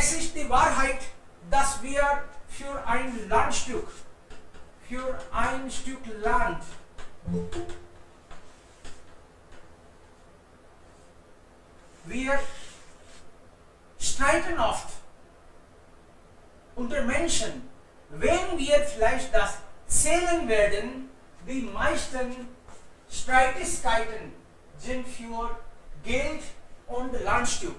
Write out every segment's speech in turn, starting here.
Es ist die Wahrheit, dass wir für ein Landstück Land wir streiten oft unter Menschen. Wenn wir vielleicht das zählen werden, die meisten Streitigkeiten sind für Geld und Landstück.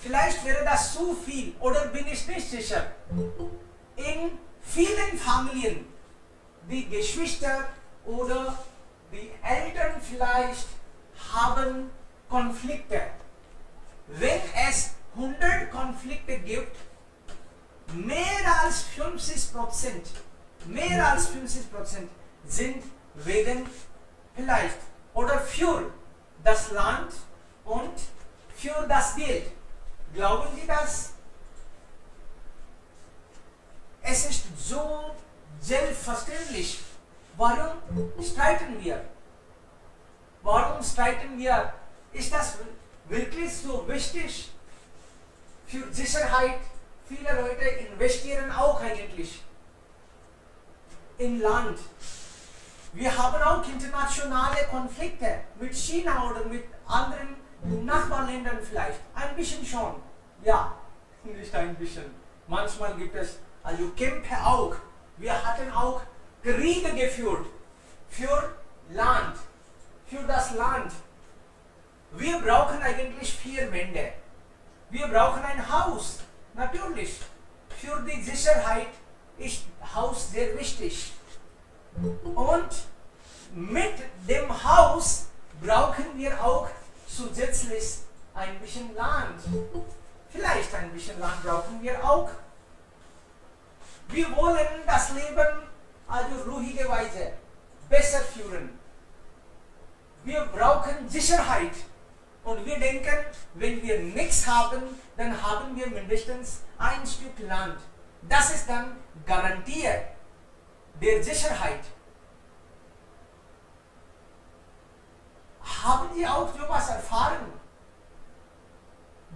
Vielleicht wäre das zu viel oder bin ich nicht sicher. In vielen Familien, die Geschwister oder die Eltern vielleicht haben Konflikte. Wenn es 100 Konflikte gibt, mehr als 50% sind wegen vielleicht oder für das Land und für das Geld. Glauben Sie das? Es ist so selbstverständlich. Warum streiten wir? Warum streiten wir? Ist das wirklich so wichtig? Für Sicherheit, viele Leute investieren auch eigentlich in Land. Wir haben auch internationale Konflikte mit China oder mit anderen Nachbarländern vielleicht. Ein bisschen schon. Ja, nicht ein bisschen. Manchmal gibt es also Kämpfe auch. Wir hatten auch Kriege geführt für Land, für das Land. Wir brauchen eigentlich 4 Wände. Wir brauchen ein Haus. Natürlich. Für die Sicherheit ist Haus sehr wichtig. Und mit dem Haus brauchen wir auch zusätzlich ein bisschen Land. Vielleicht ein bisschen Land brauchen wir auch. Wir wollen das Leben also ruhige Weise besser führen. Wir brauchen Sicherheit. Und wir denken, wenn wir nichts haben, dann haben wir mindestens ein Stück Land. Das ist dann Garantie der Sicherheit. Haben Sie auch sowas erfahren?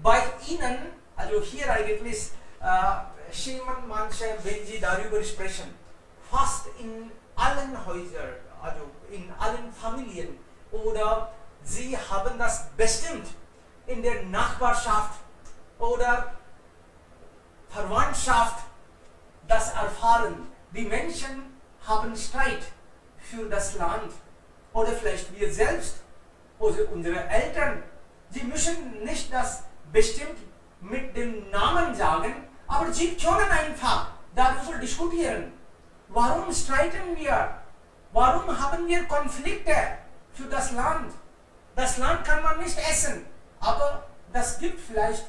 Bei Ihnen, also hier eigentlich, schämen manche, wenn Sie darüber sprechen, fast in allen Häusern, also in allen Familien, oder Sie haben das bestimmt in der Nachbarschaft oder Verwandtschaft das erfahren. Die Menschen haben Streit für das Land oder vielleicht wir selbst oder unsere Eltern. Sie müssen nicht das bestimmt mit dem Namen sagen, aber sie können einfach darüber diskutieren. Warum streiten wir? Warum haben wir Konflikte für das Land? Das Land kann man nicht essen, aber das gibt vielleicht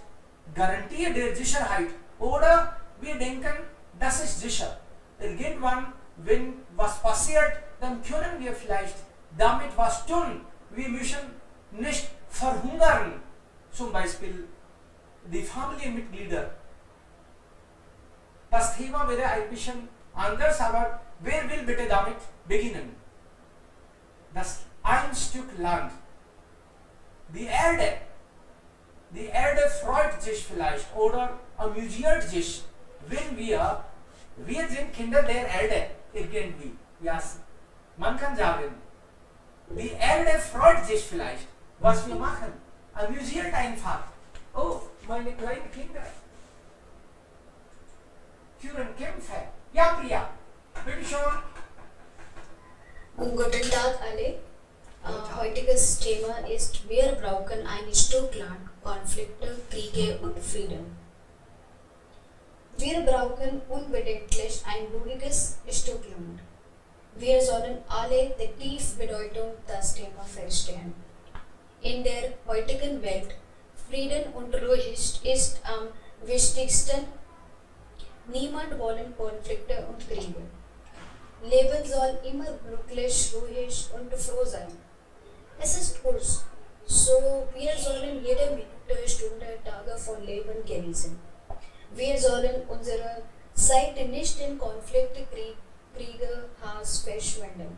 Garantie der Sicherheit. Oder wir denken, das ist sicher. Irgendwann, wenn was passiert, dann können wir vielleicht damit was tun. Wir müssen nicht verhungern, zum Beispiel die Familienmitglieder. Das Thema wäre ein bisschen anders, aber wer will bitte damit beginnen? Das ein Stück Land. Die Erde freut sich vielleicht oder amüsiert sich, wenn wir sind Kinder der Erde irgendwie. Ja, man kann sagen, die Erde freut sich vielleicht, was wir machen, amüsiert einfach. Oh, meine kleinen Kinder führen Kämpfe. Ja, Priya, bitte schon. Guten Tag alle. Heutiges Thema ist, wir brauchen ein Stück Land, Konflikte, Kriege und Frieden. Wir brauchen unbedenklich ein ruhiges Stück Land. Wir sollen alle die Tiefbedeutung des Themas verstehen. In der heutigen Welt, Frieden und Ruhe ist am wichtigsten. Niemand wollen Konflikte und Kriege. Leben soll immer glücklich, ruhig und froh sein. Es ist Kurs, so wir sollen jede Minute, Stunde, Tage von Leben genießen. Wir sollen unsere Zeit nicht in Konflikte, Kriege, Hass verschwenden.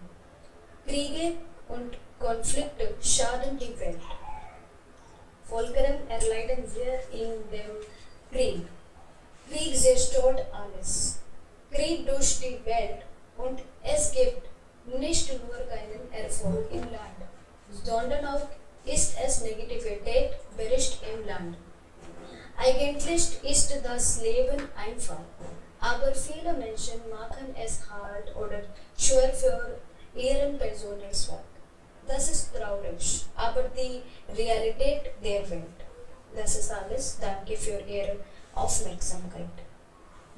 Kriege und Konflikte schaden die Welt. Vollkommen erleiden wir in dem Krieg. Krieg zerstört alles. Krieg durch die Welt und es gibt nicht nur keinen Erfolg im Land, sondern auch ist es Negativität bricht im Land. Eigentlich ist das Leben einfach, aber viele Menschen machen es hart oder schwer für ihren Personenzweck. Das ist traurig, aber die Realität der Welt. Das ist alles. Danke für Ihre Aufmerksamkeit.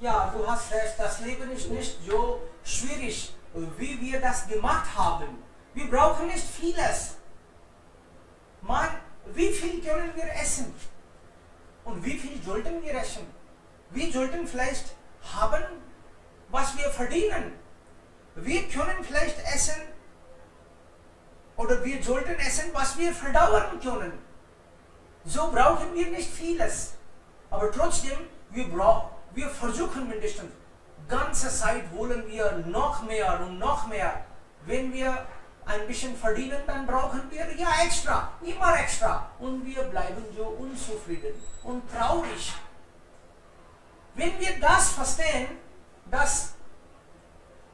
Ja, du hast recht, das Leben ist nicht so schwierig, wie wir das gemacht haben. Wir brauchen nicht vieles. Man, wie viel können wir essen? Und wie viel sollten wir essen? Wir sollten vielleicht haben, was wir verdienen. Wir können vielleicht essen oder wir sollten essen, was wir verdauen können. So brauchen wir nicht vieles. Aber trotzdem, wir versuchen mindestens. Ganze Zeit wollen wir noch mehr und noch mehr. Wenn wir ein bisschen verdienen, dann brauchen wir ja extra, immer extra. Und wir bleiben so unzufrieden und traurig. Wenn wir das verstehen, dass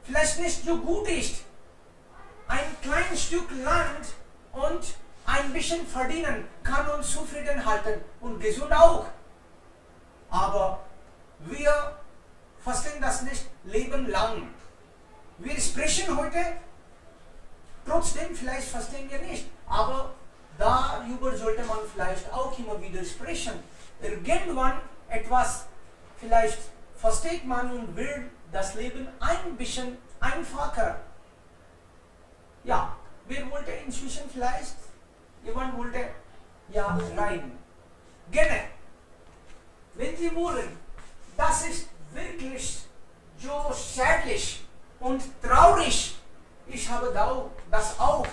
vielleicht nicht so gut ist, ein kleines Stück Land und ein bisschen verdienen kann uns zufrieden halten und gesund auch. Aber wir verstehen das nicht Leben lang. Wir sprechen heute, trotzdem vielleicht verstehen wir nicht, aber darüber sollte man vielleicht auch immer wieder sprechen. Irgendwann etwas vielleicht versteht man und will das Leben ein bisschen einfacher. Ja, wer wollte inzwischen vielleicht, jemand wollte ja rein. Gerne, wenn Sie wollen, das ist wirklich so schädlich und traurig. Ich habe das auch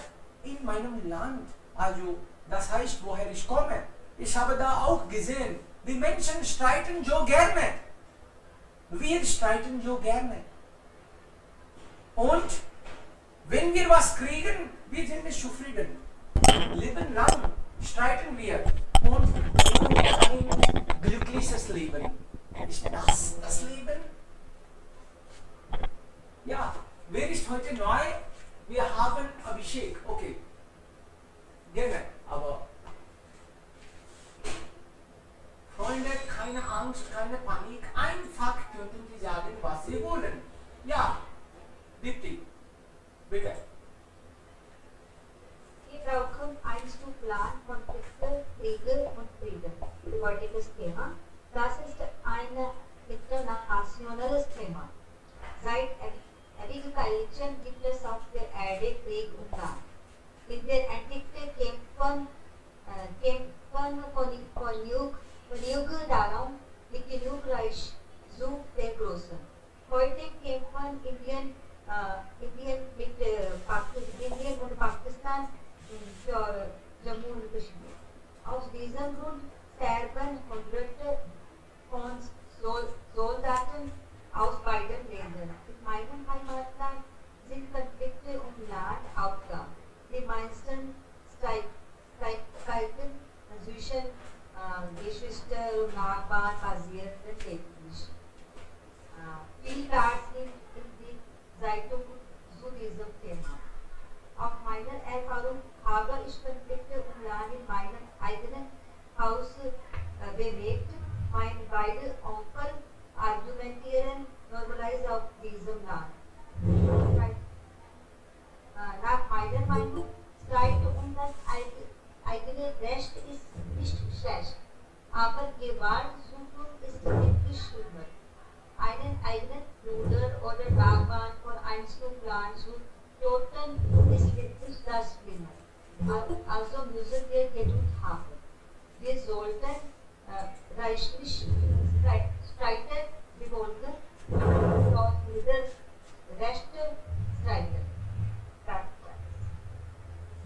in meinem Land, also das heißt, woher ich komme. Ich habe da auch gesehen, die Menschen streiten so gerne. Wir streiten so gerne. Und wenn wir was kriegen, wir sind nicht zufrieden. Leben lang streiten wir und leben ein glückliches Leben. Ist das Leben? Ja, wer ist heute neu? Wir haben Abhishek, okay. Gerne, aber Freunde, keine Angst, keine Panik, einfach könnten Sie sagen, was Sie wollen. Ja, Dipti, bitte. Wir brauchen ein Stufenplan von Konflikte, Kriege und Frieden. Heutiges Thema. Das ist ein internationales Thema. Seit Ewigkeiten gibt es auf der Erde Krieg und Land. In der Antike kämpfen von Jugend darum, wie Königreich zu vergrößern. Heute kämpfen Indien und Pakistan für Jammu und Kashmir. Aus diesem Grund sterben Hunderte von Soldaten aus beiden Ländern. In meinem Heimatland sind Konflikte um Land Aufgaben. Die meisten Streitigkeiten zwischen Geschwister und Nachbarn passieren täglich. Viel Rat sind in die Zeitung zu diesem Thema. Auf meiner Erfahrung habe ich Konflikte um Land in meinem eigenen Haus bewegt. Meine beiden Onkel argumentieren normalerweise auf diesem Land. Nach meiner Meinung, Streit um das eigene Recht ist nicht schlecht, aber Gewaltzuführung ist wirklich schlimmer. Einen eigenen Bruder oder Nachbarn von einem Land zu töten, ist wirklich das Schlimme. Also müssen wir Geduld haben. Wir sollten reichlich streiten, befolgen, dort wieder Rechte streiten.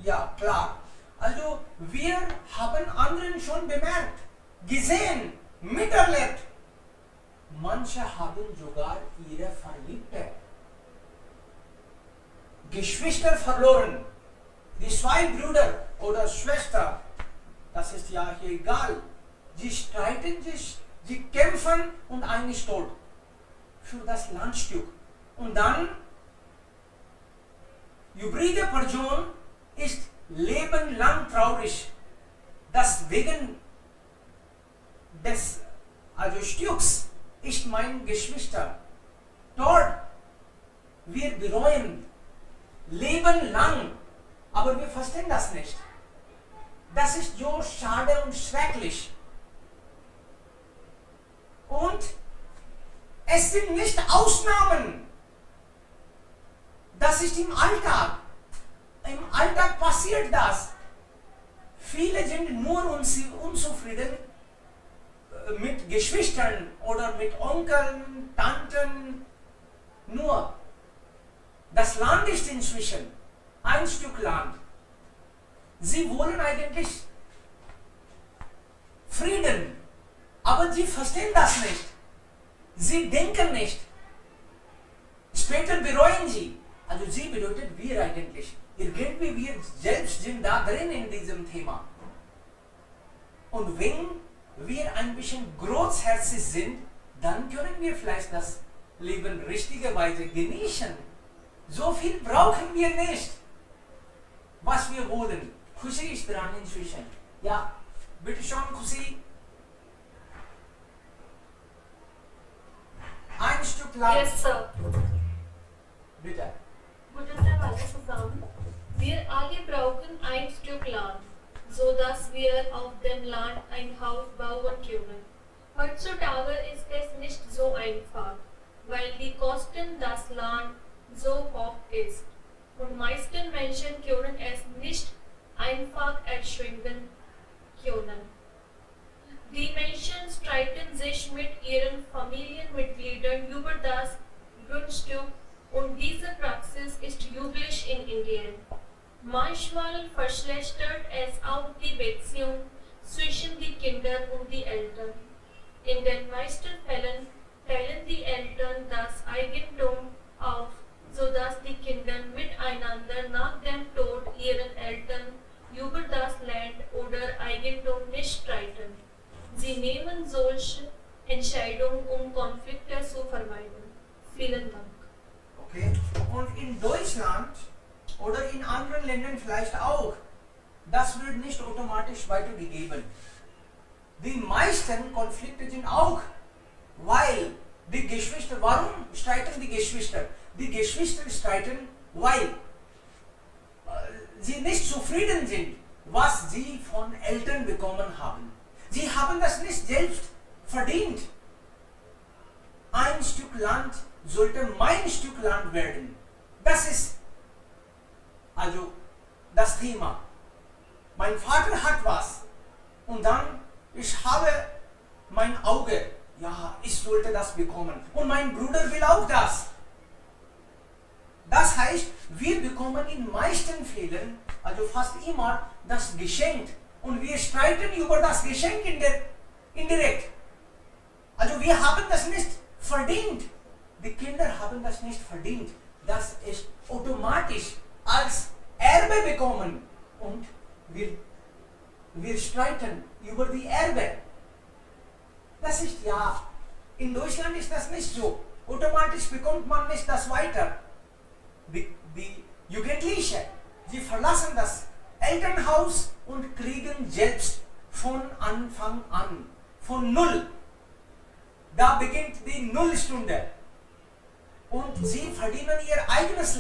Ja, klar. Also wir haben anderen schon bemerkt, gesehen, miterlebt. Manche haben sogar ihre Verliebte, Geschwister verloren. Die zwei Brüder oder Schwester, das ist ja hier egal. Sie streiten sich, sie kämpfen und einer ist tot für das Landstück. Und dann, übrige Person ist lebenlang traurig, dass wegen des Stücks ist mein Geschwister dort. Wir bereuen lebenlang, aber wir verstehen das nicht. Das ist so schade und schrecklich. Und es sind nicht Ausnahmen. Das ist im Alltag. Im Alltag passiert das. Viele sind nur unzufrieden mit Geschwistern oder mit Onkeln, Tanten. Nur, das Land ist inzwischen ein Stück Land. Sie wollen eigentlich Frieden, aber sie verstehen das nicht. Sie denken nicht. Später bereuen sie. Also sie bedeutet wir eigentlich. Irgendwie wir selbst sind da drin in diesem Thema. Und wenn wir ein bisschen großherzig sind, dann können wir vielleicht das Leben richtigerweise genießen. So viel brauchen wir nicht, was wir wollen. Khushi ist dran inzwischen. Ja, bitte schon, Khushi. Ein Stück lang. Yes, Sir. Bitte. Guten Tag alle zusammen. Wir alle brauchen ein Stück Land, so dass wir auf dem Land ein Haus bauen können. Heutzutage ist es nicht so einfach, weil die Kosten das Land so hoch ist. Und meisten Menschen können es nicht einfach erzwingen können. Die Menschen streiten sich mit ihren Familienmitgliedern über das Grundstück und diese Praxis ist üblich in Indien. Manchmal verschlechtert es auch die Beziehung zwischen den Kindern und den Eltern. In den meisten Fällen teilen die Eltern das Eigentum auf, sodass die Kinder miteinander nach dem Tod ihrer Eltern über das Land oder Eigentum nicht streiten. Sie nehmen solche Entscheidungen, um Konflikte zu vermeiden. Vielen Dank. Okay. Und in Deutschland oder in anderen Ländern vielleicht auch, das wird nicht automatisch weitergegeben. Die meisten Konflikte sind auch, weil die Geschwister, warum streiten die Geschwister? Die Geschwister streiten, weil sie nicht zufrieden sind, was sie von Eltern bekommen haben. Sie haben das nicht selbst verdient. Ein Stück Land sollte mein Stück Land werden. Das ist also das Thema. Mein Vater hat was und dann ich habe mein Auge, ja, ich sollte das bekommen. Und mein Bruder will auch das. Das heißt, wir bekommen in meisten Fällen, also fast immer, das Geschenk. Und wir streiten über das Geschenk indirekt. Also wir haben das nicht verdient. Die Kinder haben das nicht verdient. Das ist automatisch als Erbe bekommen. Und wir streiten über die Erbe. Das ist ja, in Deutschland ist das nicht so. Automatisch bekommt man nicht das weiter. Die Jugendlichen, sie verlassen das Elternhaus und kriegen selbst von Anfang an, von Null. Da beginnt die Nullstunde. Und sie verdienen ihr eigenes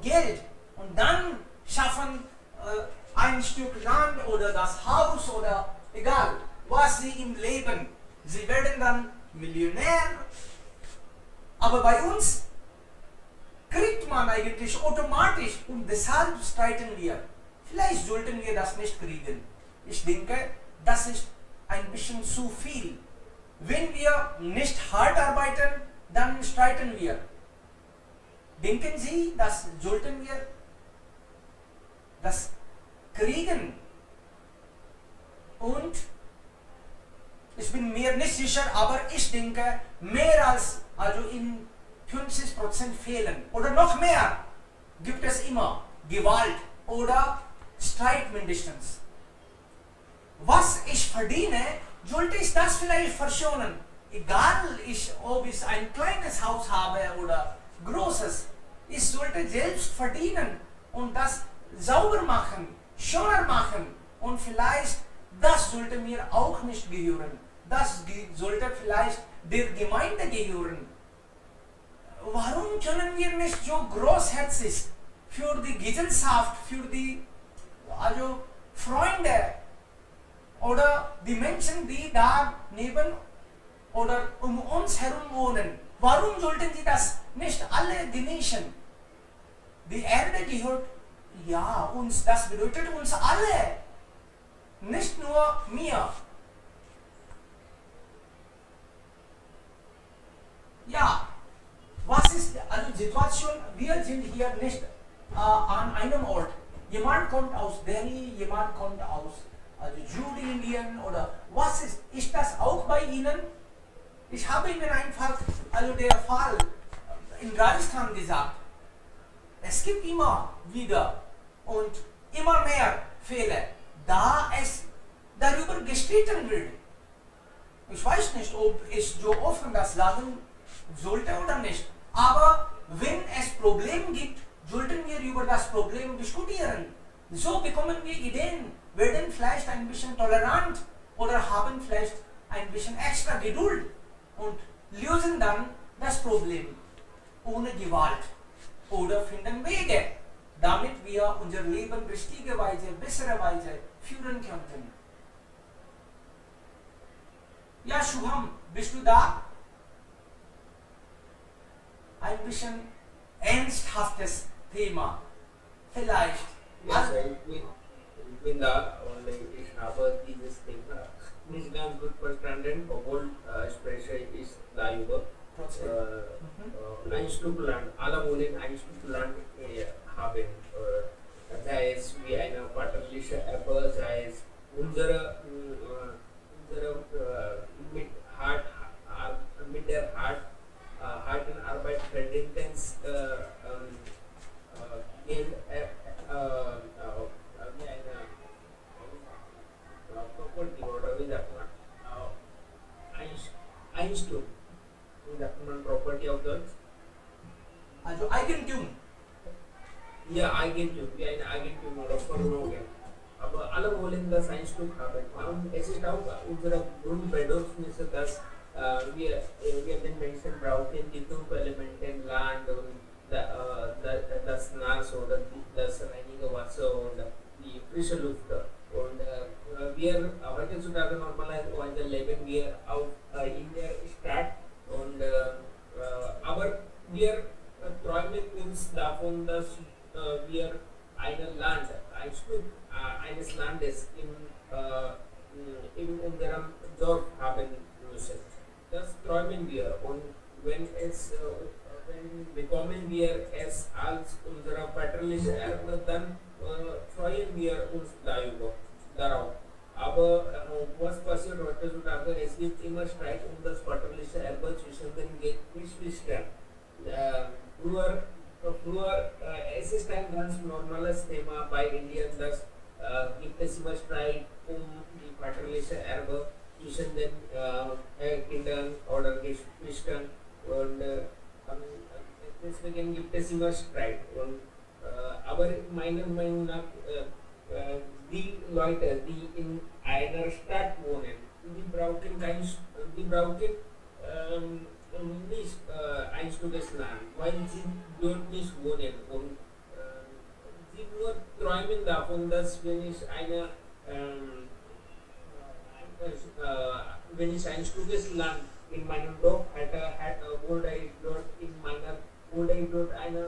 Geld und dann schaffen ein Stück Land oder das Haus oder egal, was sie im Leben. Sie werden dann Millionär. Aber bei uns kriegt man eigentlich automatisch und deshalb streiten wir. Vielleicht sollten wir das nicht kriegen. Ich denke, das ist ein bisschen zu viel. Wenn wir nicht hart arbeiten, dann streiten wir. Denken Sie, dass sollten wir das kriegen? Und ich bin mir nicht sicher, aber ich denke, mehr als, also in 50% Fällen oder noch mehr gibt es immer Gewalt oder Streit mindestens. was ich verdiene, sollte ich das vielleicht verschonen. Egal ob ich ein kleines Haus habe oder großes, ich sollte selbst verdienen und das sauber machen, schöner machen und vielleicht das sollte mir auch nicht gehören. Das sollte vielleicht der Gemeinde gehören. Warum können wir nicht so großherzig für die Gesellschaft, für die also Freunde oder die Menschen, die da neben oder um uns herum wohnen, warum sollten sie das nicht alle genießen? Die Erde gehört ja uns, das bedeutet uns alle, nicht nur mir. Ja, was ist also Situation? Wir sind hier nicht an einem Ort. Jemand kommt aus Delhi, jemand kommt aus also Südindien oder was ist das auch bei Ihnen? Ich habe Ihnen einfach also der Fall in Rajasthan gesagt. Es gibt immer wieder und immer mehr Fälle, da es darüber gestritten wird. Ich weiß nicht, ob ich so offen das sagen sollte oder nicht. Aber wenn es Probleme gibt, sollten wir über das Problem diskutieren. So bekommen wir Ideen, werden vielleicht ein bisschen tolerant oder haben vielleicht ein bisschen extra Geduld und lösen dann das Problem ohne Gewalt oder finden Wege, damit wir unser Leben richtige Weise, bessere Weise führen könnten. Ja, Shubham, bist du da? Ein bisschen ernsthaftes Thema. Vielleicht. Yes, ich bin da und ich habe dieses Thema nicht ganz gut verstanden, obwohl spreche ich darüber. Ein Stück Land, alle wollen ein Stück Land haben. Sei es wie eine vaterliche Erbe, sei es unsere mit der harten Arbeit verdientes Geld wie eine Property oder wie sagt man ein Stück, wie sagt man Property auf Deutsch? Also Eigentum. Ja, Eigentum, wie ein Eigentum oder Vermögen. Aber alle wollen das ein Stück haben. Und es ist auch unsere Grundbedürfnisse, dass wir den Menschen brauchen, die 5 Elemente Land und das Nass oder das reinige Wasser und die frische Luft. Und wir heutzutage normalerweise leben wir auf in der Stadt und aber wir träumen uns davon, dass wir ein Land, ein Stück eines Landes in unserem Dorf haben müssen. Das träumen wir und wenn bekommen wir es als unsere väterliche Erbe, dann freuen wir uns darauf. Aber was passiert heutzutage? Es gibt immer Streit um das väterliche Erbe zwischen den Geschwistern. Früher, es ist ein ganz normales Thema bei Indien, dass gibt es immer Streit um die väterliche Erbe zwischen den Kindern oder Geschwistern und deswegen gibt es immer Streit. Und, aber meiner Meinung nach die Leute, die in einer Stadt wohnen, die brauchen nicht ein Stück Land, weil sie dort nicht wohnen und sie nur träumen davon, dass wenn ich ein Stück Land in meinem Dorf hätte, würde ich dort eine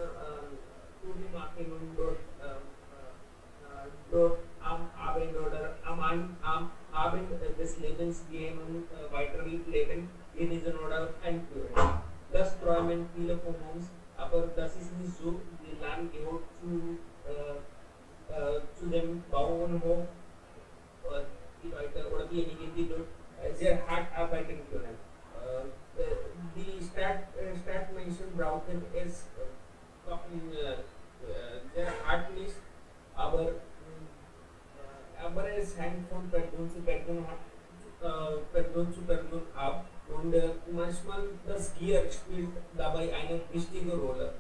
Studie machen und dort am Abend oder am Abend des Lebens gehen und weiter leben, genießen oder einführen. Das träumen viele von uns, aber das ist nicht so. Die Land gehört zu dem Bauernhof, die Leute oder diejenigen, die dort sehr hart arbeiten können. Die Stadtmenschen brauchen es sehr hart nicht, aber aber es hängt von Person zu Person ab und manchmal das Gear spielt dabei eine wichtige Rolle.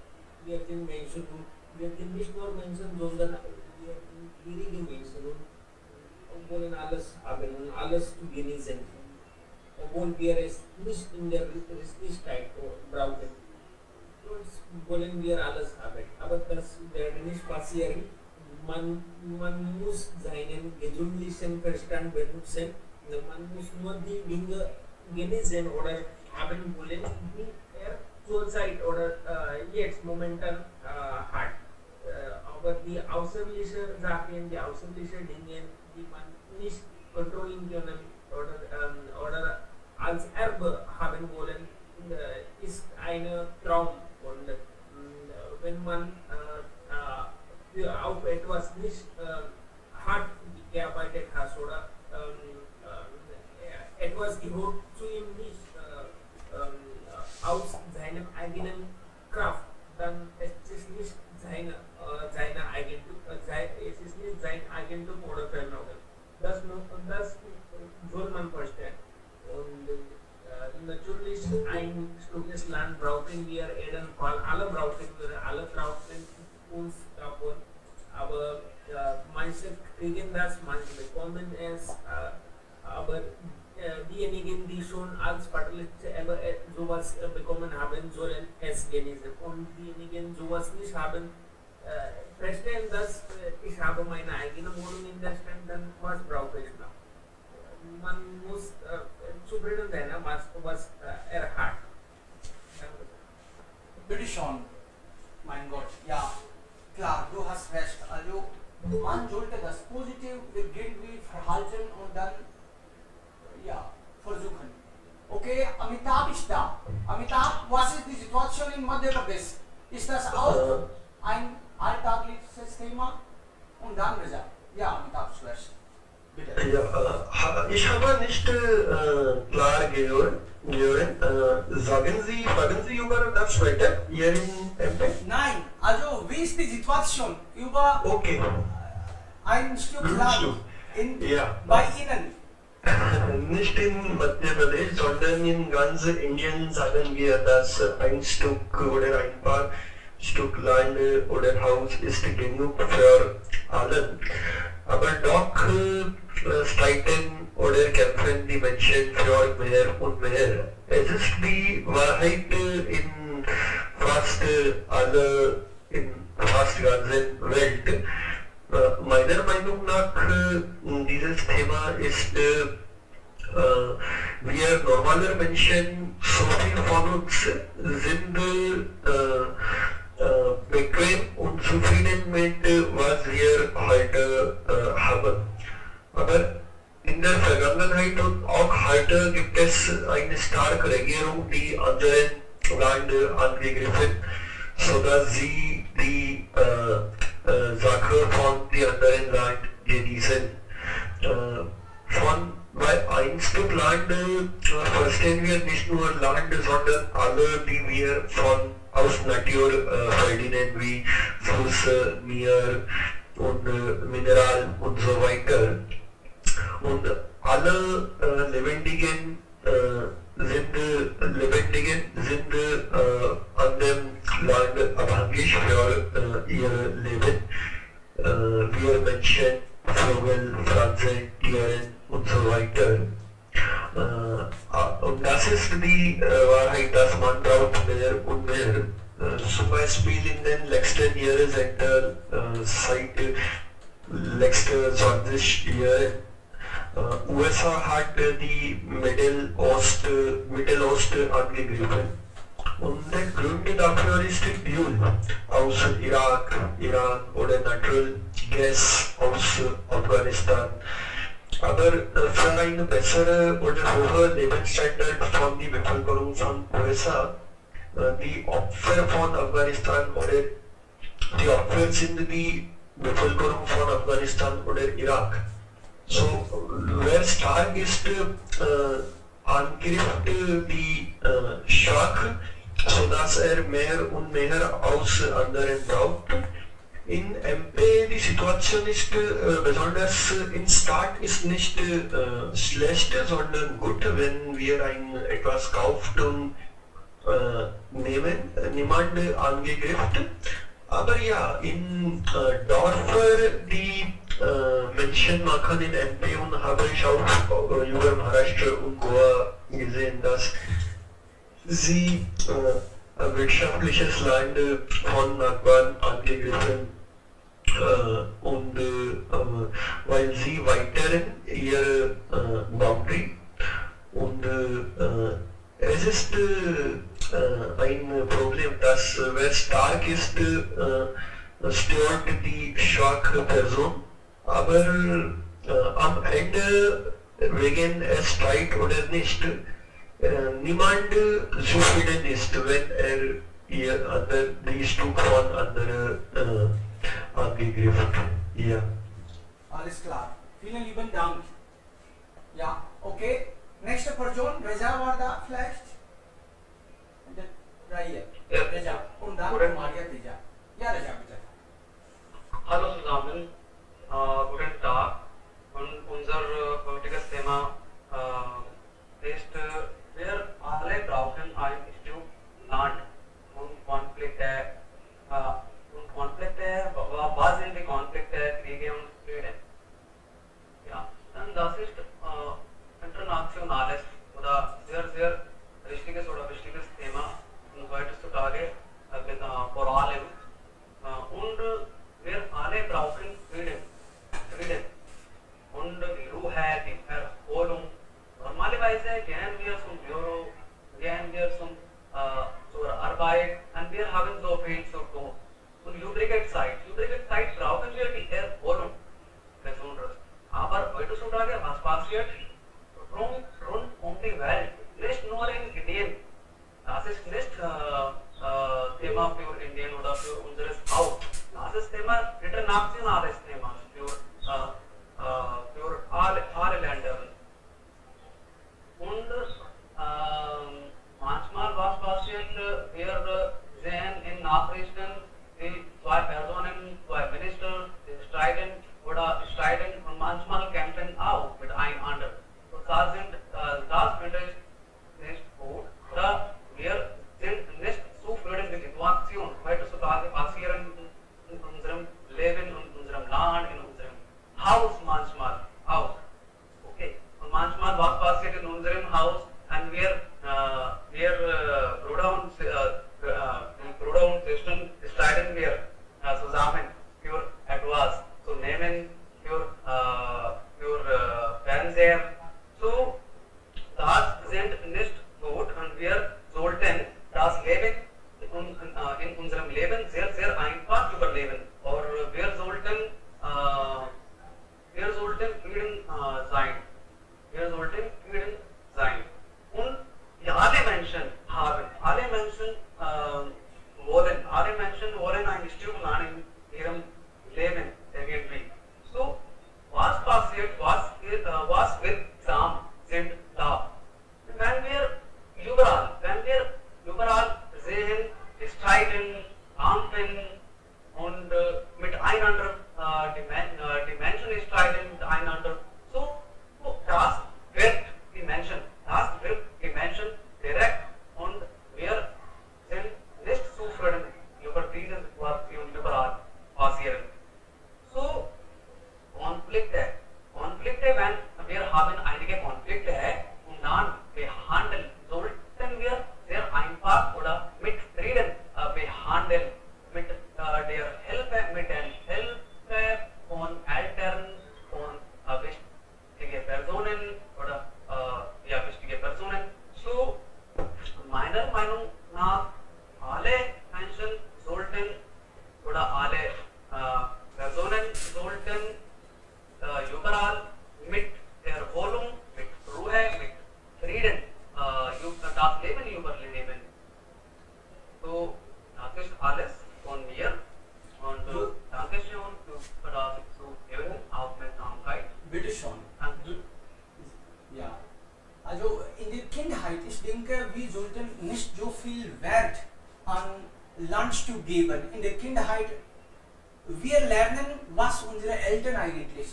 Wir sind Menschen und wir sind nicht nur Menschen, sondern wir sind gierige Menschen und wollen alles haben und alles zu genießen, obwohl wir es nicht in der Richtigkeit brauchen. Sonst wollen wir alles haben, aber das wird nicht passieren. Man muss seinen gesundlichen Verstand benutzen. Man muss nur die Dinge genießen oder haben wollen, die er zurzeit oder jetzt momentan hat. Aber die außerliche Sachen, die außerliche Dinge, die man nicht kontrollieren können oder als Erbe haben wollen, ist ein Traum. Und wenn man auf etwas nicht hart gearbeitet hat oder etwas gehört zu ihm nicht aus seinem eigenen Kraft, dann ist es nicht seine Eigentum, es ist nicht sein Eigentum oder Vermögen. Das soll man verstehen. Und natürlich ein Stückes Land brauchen wir jedenfalls, alle brauchen uns davon, aber manche kriegen das, manche bekommen es, aber diejenigen, die schon als Vaterliste sowas bekommen haben, sollen es genießen. Und diejenigen, die sowas nicht haben, verstehen, dass ich habe meine eigene Wohnung in der Stadt, dann was brauche ich noch? Man muss zufrieden sein, was er hat. Bitte schon, mein Gott, ja, klar, du hast recht. Also, man sollte das positiv irgendwie verhalten und dann, ja, versuchen. Okay, Amitabh ist da. Amitabh, was ist die Situation in Madhya Pradesh? Ist das auch ein alltägliches Thema? Und dann Reza. Ja, Amitabh zuerst. Bitte. Ja, ich habe nicht klar gehört. Sagen Sie über das Wetter hier in MP? Nein, also wie ist die Situation über Okay. ein Stück Land Ja. bei Ihnen? Nicht in Madhya Pradesh, sondern in ganz Indien sagen wir, dass ein Stück oder ein paar Stück Land oder Haus ist genug für alle. Aber doch streiten oder kämpfen die Menschen für mehr und mehr. Es ist die Wahrheit in fast ganzen Welt. Meiner Meinung nach dieses Thema ist, wir normale Menschen, so viel von uns sind bequem und zufrieden mit was wir heute haben. Aber in der Vergangenheit und auch heute gibt es eine starke Regierung, die andere Länder angegriffen, sodass sie die Sache von den anderen Land genießen. Bei ein Stück Land verstehen wir nicht nur Land, sondern alle, die wir aus Natur verdienen, wie Fluss, Meer und Mineral und so weiter. Und alle Lebendigen sind an dem Land abhängig für ihr Leben. Wir Menschen, Vögel, Pflanzen, Tiere und so weiter. Und das ist die Wahrheit, dass man braucht mehr und mehr. Zum Beispiel in den letzten Jahren, seit letzten 20 Jahren, USA hat die Mittelost angegriffen. Und der Grund dafür ist Öl aus Irak, Iran oder Natural Gas aus Afghanistan. Aber für eine bessere oder hohe Lebensstandard von der Bevölkerung von USA, die Opfer von Afghanistan oder die Opfer sind die Bevölkerung von Afghanistan oder Irak. So, wer stark ist, angreift die Schwach, sodass mehr und mehr aus anderen braucht. In MP die Situation ist besonders in Start ist nicht schlecht, sondern gut, wenn wir etwas kauft und nehmen, niemand angegriffen. Aber ja, in Dörfer, die Menschen machen in MP und habe ich auch über Maharashtra und Goa gesehen, dass sie wirtschaftliches Land von Nachbarn angegriffen und weil sie weiteren ihre Boundary und es ist ein Problem, dass wer stark ist, stört die schwache Person, aber am Ende wegen Streit oder nicht, niemand zufrieden ist, wenn die Stück von anderen angegriffen. Ja. Alles klar. Vielen lieben Dank. Ja, okay. Nächste Person, Reza war da vielleicht? Raya. Ja. Reza. Und dann Guten- Maria Teja. Ja, Reza, bitte. Hallo zusammen, guten Tag. Und unser heutiges Thema ist, wir alle brauchen ein Stück Land und Konflikte. Was sind die Konflikte, Kriege und Frieden? Ja, dann das ist internationales oder sehr, sehr richtiges oder wichtiges Thema und heutzutage vor allem. Und wir alle brauchen Frieden und die Ruhe, die Erholung. Normalerweise gehen wir zum Büro, gehen wir zur Arbeit und wir haben so viel zu tun. Und übrige Zeit brauchen wir die Erholung besonders. Aber heutzutage, was passiert? Rund um die Welt, nicht nur in Indien. Das ist nicht Thema für Indien oder für unseres Haus. Das ist Thema, internationales Thema für alle Länder. Und manchmal was passiert, wir sehen in Nachrichten, die zwei Personen, zwei Minister, die streiten und manchmal kämpfen auch miteinander. So das finde ich nicht gut. Oder wir sind nicht zufrieden mit der Situation. Heutzutage passieren in unserem Leben, in unserem Land, in unserem Haus manchmal auch. Okay. Und manchmal was passiert in unserem Haus und wir Bruder und Schwestern streiten wir zusammen für etwas zu nehmen, für Fernseher. So, das sind nicht gut und wir sollten das Leben in unserem Leben sehr, sehr einfach überleben. Oder wir sollten Frieden sein. Wir sollten Frieden sein. Und ja, alle Menschen wollen ein Stück Land in ihrem Leben irgendwie. So, was passiert, was wird sind da. Wenn wir überall sehen, streiten, kämpfen und miteinander, die Menschen streiten miteinander, so das wirkt die Menschen direkt und wir sind nicht zufrieden über diese Situation überall passieren. So, Konflikte, wenn wir haben einige Konflikte und dann behandeln, sollten wir sehr einfach oder mit Frieden behandeln, mit der Hilfe von Eltern, von wichtigen Personen oder wichtige Personen. So, meiner Meinung nach, alle Menschen sollten oder alle Personen sollten überall mit Erholung, mit Ruhe, mit Frieden das Leben überleben. So, das ist alles von mir und danke schön für Ihre Aufmerksamkeit. Bitte schon. Danke. Ja. Also in der Kindheit, ich denke, wir sollten nicht so viel Wert an Lunch zu geben. In der Kindheit, wir lernen, was unsere Eltern eigentlich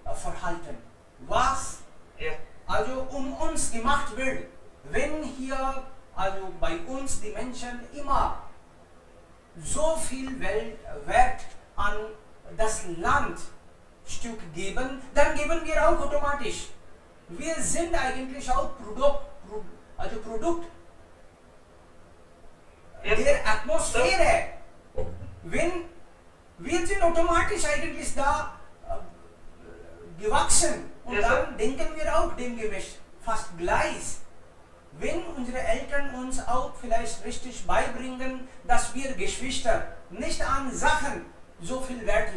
verhalten. Was Yes. also uns gemacht wird, wenn hier also bei uns die Menschen immer so viel Wert an das Landstück geben, dann geben wir auch automatisch. Wir sind eigentlich auch Produkt Yes. der Atmosphäre. Wenn wir sind automatisch eigentlich da gewachsen und Yes, dann denken wir auch demgemäß fast gleich. Wenn unsere Eltern uns auch vielleicht richtig beibringen, dass wir Geschwister nicht an Sachen so viel Wert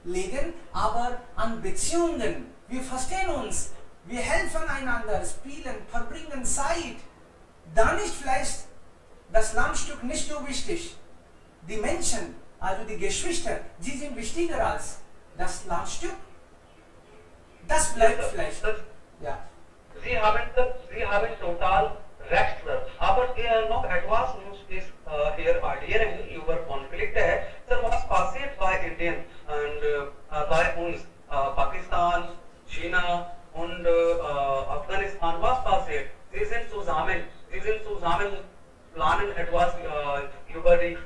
legen, aber an Beziehungen. Wir verstehen uns, wir helfen einander, spielen, verbringen Zeit. Dann ist vielleicht das Landstück nicht so wichtig. Die Menschen, also die Geschwister, die sind wichtiger als das Landstück. Das bleibt vielleicht. Ja. Sie haben total recht, sir. Aber noch etwas news is here adhering your conflict है. Sir, was passiert by Indian and by uns Pakistan, China und Afghanistan, was passiert? Sie sind zusammen planen etwas über die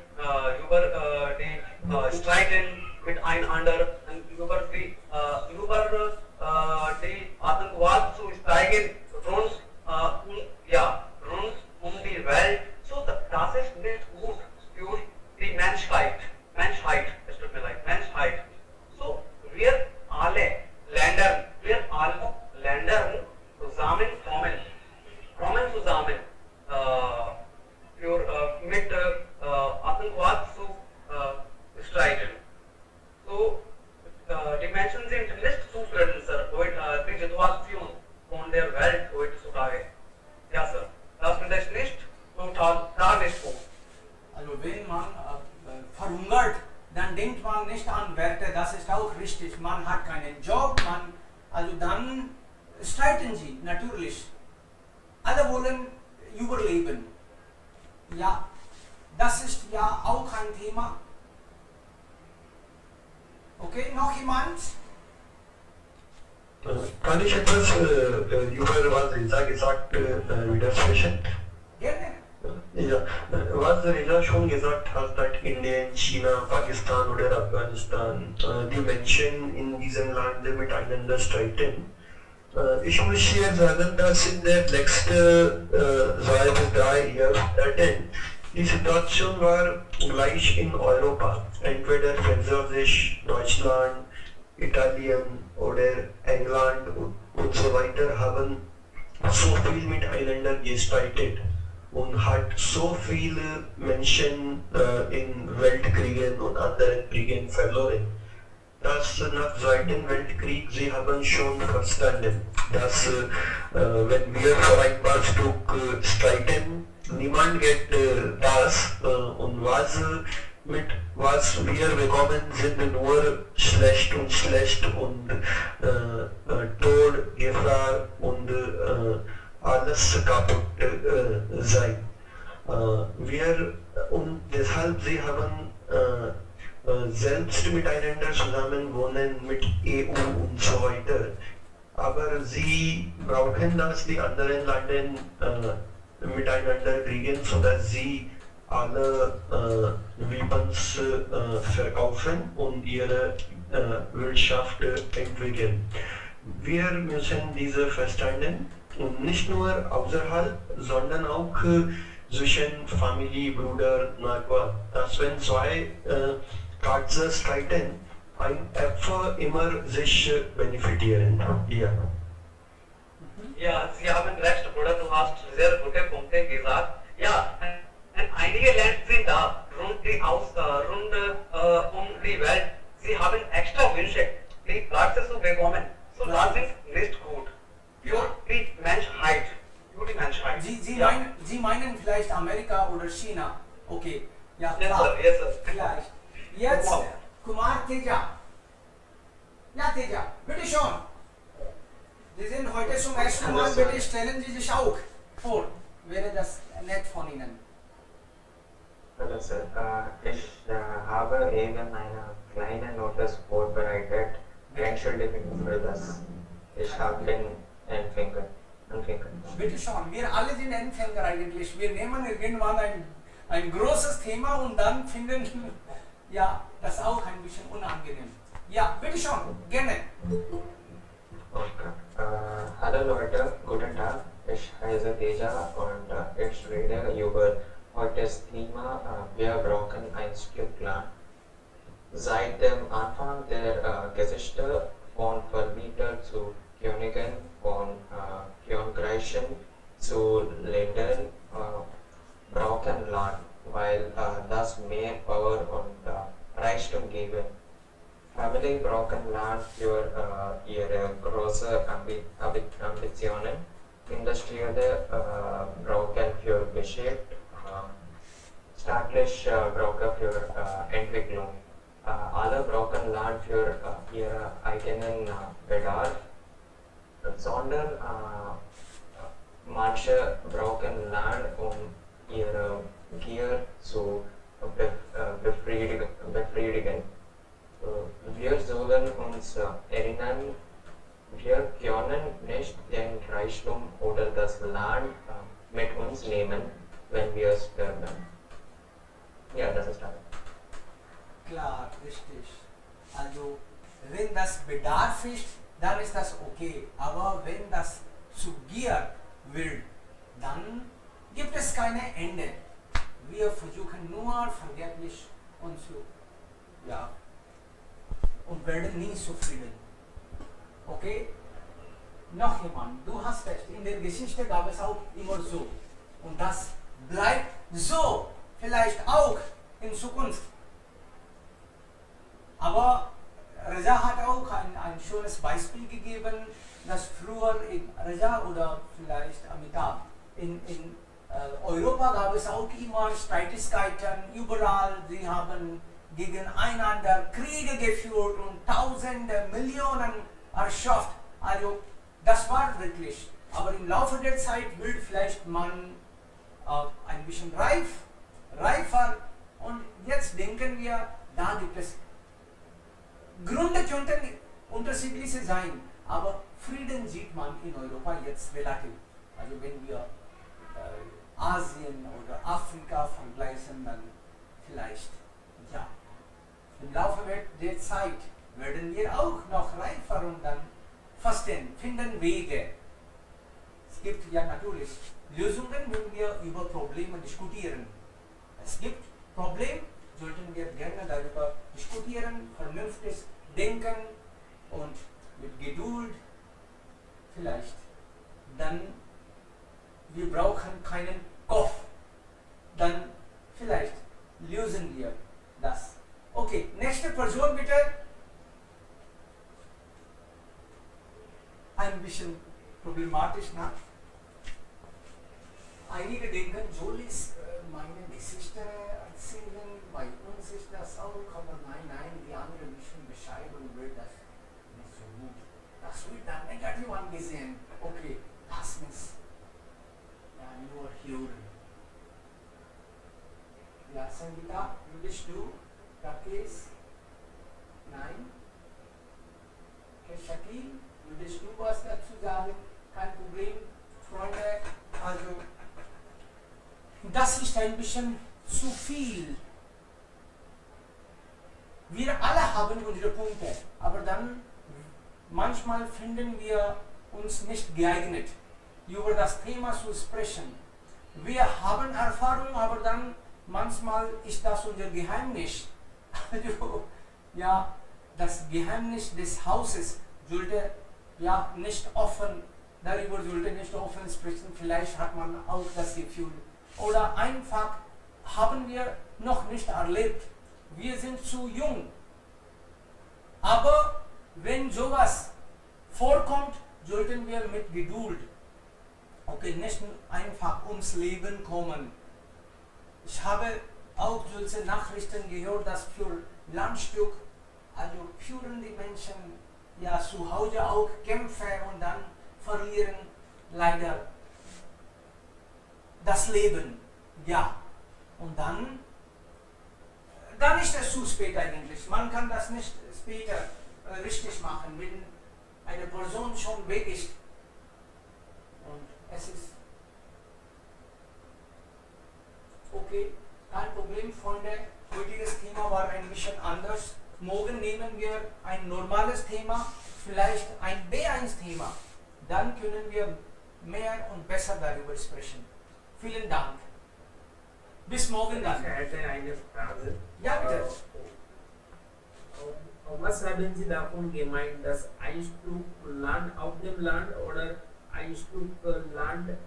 Streiten miteinander und über die Atankwad zu steigen rund um die Welt. So das ist nicht gut für die Menschheit. Es tut mir leid, Menschheit. So wir alle Länder zusammenkommen zusammen mit Atankwad zu streiten. So die Menschen sind nicht zufrieden, Sir, mit der Situation von der Welt heutzutage. Ja, Sir, das finde ich nicht total gar nicht gut. Also wenn man verhungert, dann denkt man nicht an Werte, das ist auch richtig. Man hat keinen Job, also dann streiten sie natürlich. Alle wollen überleben. Ja, das ist ja auch ein Thema. Okay, noch jemand? Kann ich etwas über was Reza gesagt widersprechen? Gerne. Ja, was Reza schon gesagt hat, dass Indien, China, Pakistan oder Afghanistan die Menschen in diesem Land miteinander streiten. Ich muss hier sagen, dass in den letzten 2 bis 3 Jahren die Situation war gleich in Europa. Entweder Französisch, Deutschland, Italien oder England und so weiter haben so viel miteinander gestreitet und hat so viele Menschen in Weltkriegen und anderen Kriegen verloren. Dass nach dem Zweiten Weltkrieg, sie haben schon verstanden, dass wenn wir für ein paar Stück streiten, niemand geht das und was wir bekommen, sind nur schlecht und Tod, Gefahr und alles kaputt sein. Und deshalb sie haben selbst miteinander zusammen wohnen mit EU und so weiter. Aber sie brauchen, dass die anderen Länder miteinander kriegen, sodass sie alle Weapons verkaufen und ihre Wirtschaft entwickeln. Wir müssen diese verstehen und nicht nur außerhalb, sondern auch zwischen Familie, Bruder, Nachbar. Dass wenn 2 Katzen streiten, ein Äpfel immer sich benefitieren. Ja. Ja, Sie haben recht, Bruder, du hast sehr gute Punkte gesagt. Ja, einige Länder sind da rund um die Welt. Sie haben extra Wünsche, die Plätze zu bekommen. So das ist nicht gut. Für die Menschheit. Sie meinen vielleicht Amerika oder China. Okay, ja Yes, klar. sir. Yes, sir. Gleich. Jetzt Wow. Kumar Teja. Ja Teja, bitte schon. Sie sind heute zum ersten Mal, bitte stellen Sie sich auch vor. Wäre das nett von Ihnen. Hallo Sir, ich habe eben eine kleine Notice vorbereitet, entschuldigen für das. Ich habe den Empfänger. Bitte schon, wir alle sind Empfänger eigentlich. Wir nehmen irgendwann ein großes Thema und dann finden ja das auch ein bisschen unangenehm. Ja, bitte schon, gerne. Okay. Hallo Leute, guten Tag. Ich heiße Teja und ich rede über heutiges Thema. Wir brauchen ein Stück Land. Seit dem Anfang der Geschichte von Vermieter zu Königen, von Königreichen zu Ländern brauchen Land, weil das mehr Power und Reichtum geben. Family brauchen Land für ihre großen Ambitionen, industrielle brauchen für Geschäft, staatlich brauchen für Entwicklung. Alle brauchen Land für ihre eigenen Bedarf, sondern manche brauchen Land, um ihre Gier zu befriedigen. Wir sollen uns erinnern, wir können nicht den Reichtum oder das Land mit uns nehmen, wenn wir sterben. Ja, das ist alles. Klar, richtig. Also, wenn das Bedarf ist, dann ist das okay. Aber wenn das zu Gier wird, dann gibt es keine Ende. Wir versuchen nur vergeblich uns zu, ja, und werden nie zufrieden. Okay? Noch jemand, du hast recht, in der Geschichte gab es auch immer so. Und das bleibt so, vielleicht auch in Zukunft. Aber Raja hat auch ein schönes Beispiel gegeben, dass früher in Raja oder vielleicht Amitabh in Europa gab es auch immer Streitigkeiten, überall, sie haben gegeneinander Kriege geführt und Tausende, Millionen erschafft. Also das war wirklich. Aber im Laufe der Zeit wird vielleicht man ein bisschen reifer und jetzt denken wir, da gibt es Gründe könnten unterschiedliche sein, aber Frieden sieht man in Europa jetzt relativ. Also wenn wir Asien oder Afrika vergleichen, dann vielleicht, ja. Im Laufe der Zeit werden wir auch noch reifer und dann finden Wege. Es gibt ja natürlich Lösungen, wenn wir über Probleme diskutieren. Es gibt Probleme, sollten wir gerne darüber diskutieren, vernünftig denken und mit Geduld vielleicht. Dann wir brauchen keinen Kopf. Dann vielleicht lösen wir das. Okay, nächste Person bitte. Ein bisschen problematisch, ne? Einige denken, soll ich meine Geschichte erzählen, bei uns ist das auch, aber nein, die anderen müssen Bescheid und will das nicht so gut. Das wird dann negativ angesehen. Okay, lass mich ja nur hören. Ja, Sangeeta, würdest du, Rakesh? Nein? Okay, Shakil, würdest du was dazu sagen? Kein Problem, Freunde, also das ist ein bisschen zu viel. Wir alle haben unsere Punkte, aber dann manchmal finden wir uns nicht geeignet, über das Thema zu sprechen. Wir haben Erfahrung, aber dann manchmal ist das unser Geheimnis. Also, ja, das Geheimnis des Hauses sollte ja nicht offen, darüber sollte nicht offen sprechen. Vielleicht hat man auch das Gefühl. Oder einfach haben wir noch nicht erlebt. Wir sind zu jung. Aber wenn sowas vorkommt, sollten wir mit Geduld, okay, nicht einfach ums Leben kommen. Ich habe auch solche Nachrichten gehört, dass für Landstück, also führen die Menschen ja zu Hause auch Kämpfe und dann verlieren leider das Leben, ja. Und dann dann ist es zu spät eigentlich. Man kann das nicht später richtig machen, wenn eine Person schon weg ist. Und es ist okay, kein Problem, Freunde. Heutiges Thema war ein bisschen anders. Morgen nehmen wir ein normales Thema, vielleicht ein B1-Thema. Dann können wir mehr und besser darüber sprechen. Vielen Dank. Bis morgen dann. Ich hätte eine Frage. Ja, bitte. Was haben Sie davon gemeint, dass ein Stück Land auf dem Land oder ein Stück Land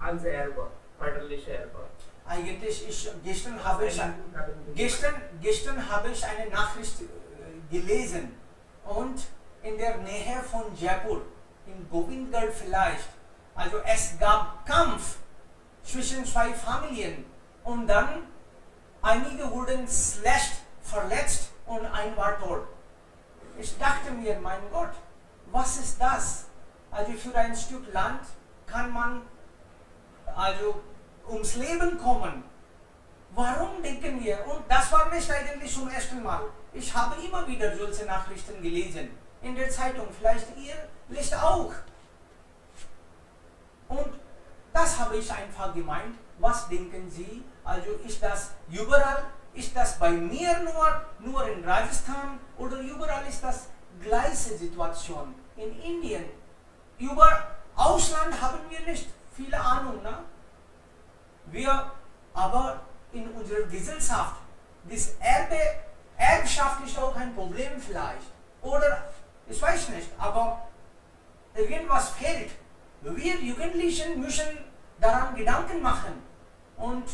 als Erbe, väterliche Erbe? Eigentlich, gestern habe ich eine Nachricht gelesen und in der Nähe von Jaipur, in Govindgarh vielleicht, also es gab Kampf zwischen zwei Familien und dann einige wurden verletzt und ein war tot. Ich dachte mir, mein Gott, was ist das? Also für ein Stück Land kann man also ums Leben kommen. Warum denken wir? Und das war nicht eigentlich zum ersten Mal. Ich habe immer wieder solche Nachrichten gelesen in der Zeitung. Vielleicht ihr lest auch. Und das habe ich einfach gemeint. Was denken Sie? Also ist das überall? Ist das bei mir nur in Rajasthan oder überall ist das gleiche Situation? In Indien, über Ausland haben wir nicht viele Ahnung. Ne? Wir aber in unserer Gesellschaft, das Erbschaft ist auch ein Problem vielleicht. Oder, ich weiß nicht, aber irgendwas fehlt. Wir Jugendlichen müssen daran Gedanken machen. Und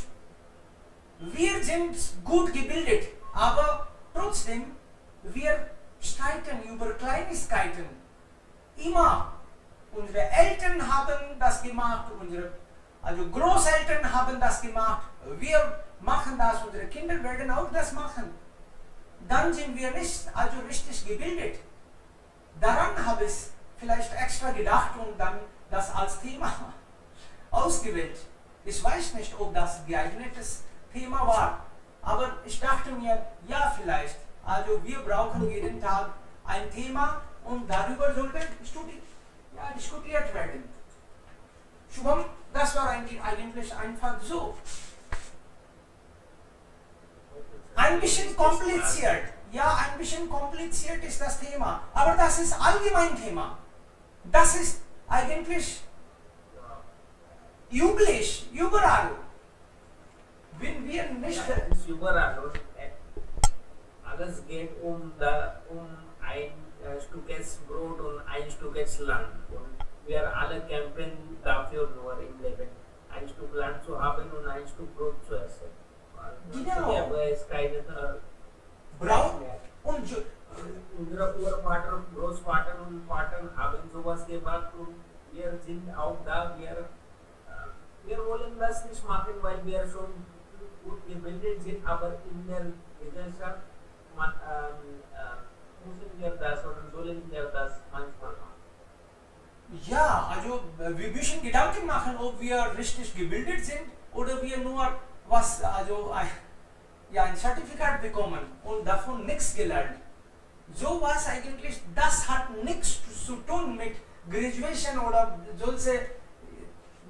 wir sind gut gebildet, aber trotzdem, wir streiten über Kleinigkeiten. Immer. Unsere Eltern haben das gemacht, also Großeltern haben das gemacht, wir machen das, unsere Kinder werden auch das machen. Dann sind wir nicht also richtig gebildet. Daran habe ich vielleicht extra gedacht und dann das als Thema ausgewählt. Ich weiß nicht, ob das geeignetes Thema war, aber ich dachte mir, ja vielleicht. Also wir brauchen jeden Tag ein Thema und darüber sollte diskutiert werden. Shubham, das war eigentlich einfach so. Ein bisschen kompliziert. Ja, ein bisschen kompliziert ist das Thema. Aber das ist allgemein Thema. Das ist eigentlich üblich, überall. Wenn wir nicht... Ja, es ist überall. Und alles geht um ein Stückes Brot und ein Stückes Land. Und wir alle kämpfen dafür nur im Leben, ein Stück Land zu haben und ein Stück Brot zu essen. Genau. Aber es keine Braun und unsere Urvater, Großvater und Vater haben sowas gemacht und wir sind auch da. Wir wollen das nicht machen, weil wir schon gut gebildet sind, aber in der Gesellschaft müssen wir das oder sollen wir das manchmal machen. ja, also wir müssen Gedanken machen, ob wir richtig gebildet sind oder wir nur ein Zertifikat bekommen und davon nichts gelernt. So was eigentlich, das hat nichts zu tun mit Graduation oder solche,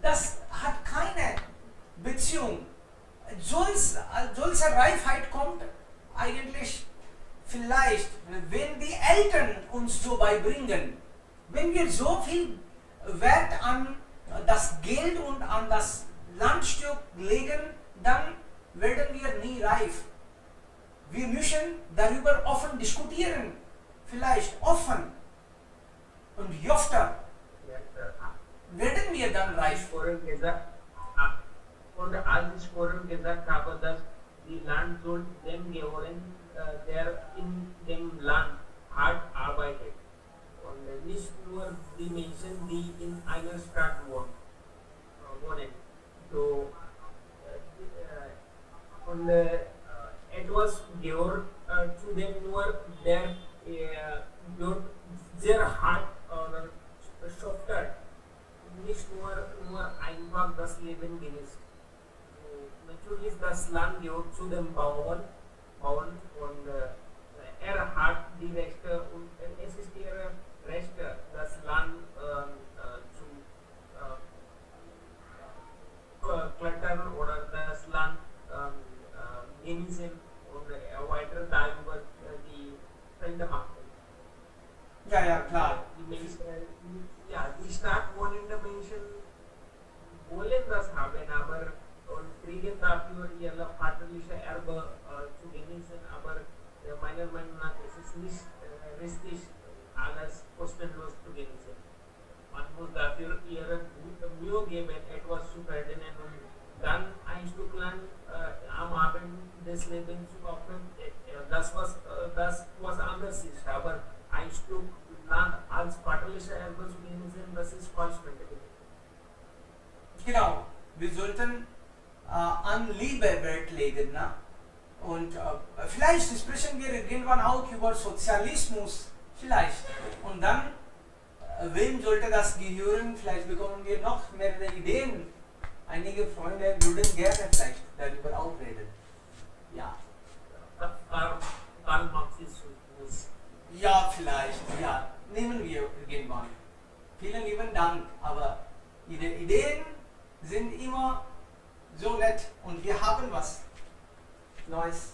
das hat keine Beziehung. Solche Reifheit kommt eigentlich vielleicht, wenn die Eltern uns so beibringen. Wenn wir so viel Wert an das Geld und an das Landstück legen, dann werden wir nie reif. Wir müssen darüber offen diskutieren, vielleicht offen und öfter werden wir dann reif. Und als ich vorhin gesagt habe, dass die Land soll dem gehören, der in dem Land hart arbeitet. Und nicht nur die Menschen, die in einer Stadt wohnen. So, und etwas gehört zu dem nur, der dort sehr hart oder schuftet, nicht nur einfach das Leben genießt. Natürlich das Land gehört zu den Bauern bauen und hat die Rechte und es ist ihre Rechte, das Land zu klettern oder das Land genießen und weiter darüber die Fremde machen. Ja, klar. Die Menschen, die stadtwohnenden Menschen wollen das haben, aber und kriegen dafür ihr vaterliche Erbe zu genießen, aber meiner Meinung nach ist es nicht richtig, alles kostenlos zu genießen. Man muss dafür ihre Mühe geben, etwas zu verdienen und dann ein Stück Land am Abend des Lebens zu opfern, das was anders ist, aber ein Stück Land als vaterliche Erbe zu genießen, das ist falsch Mentalität. Genau, wir sollten an Liebe Wert legen. Ne? Und vielleicht sprechen wir irgendwann auch über Sozialismus, vielleicht. Und dann, wem sollte das gehören? Vielleicht bekommen wir noch mehrere Ideen. Einige Freunde würden gerne vielleicht darüber auch reden. Ja. Karl Marxismus. Ja, vielleicht. Ja, nehmen wir irgendwann. Vielen lieben Dank. Aber Ihre Ideen sind immer so nett und wir haben was Neues.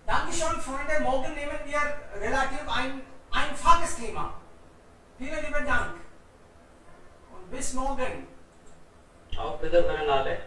Dankeschön, Freunde. Morgen nehmen wir relativ ein einfaches Thema. Vielen lieben Dank und bis morgen. Auf Wiedersehen alle.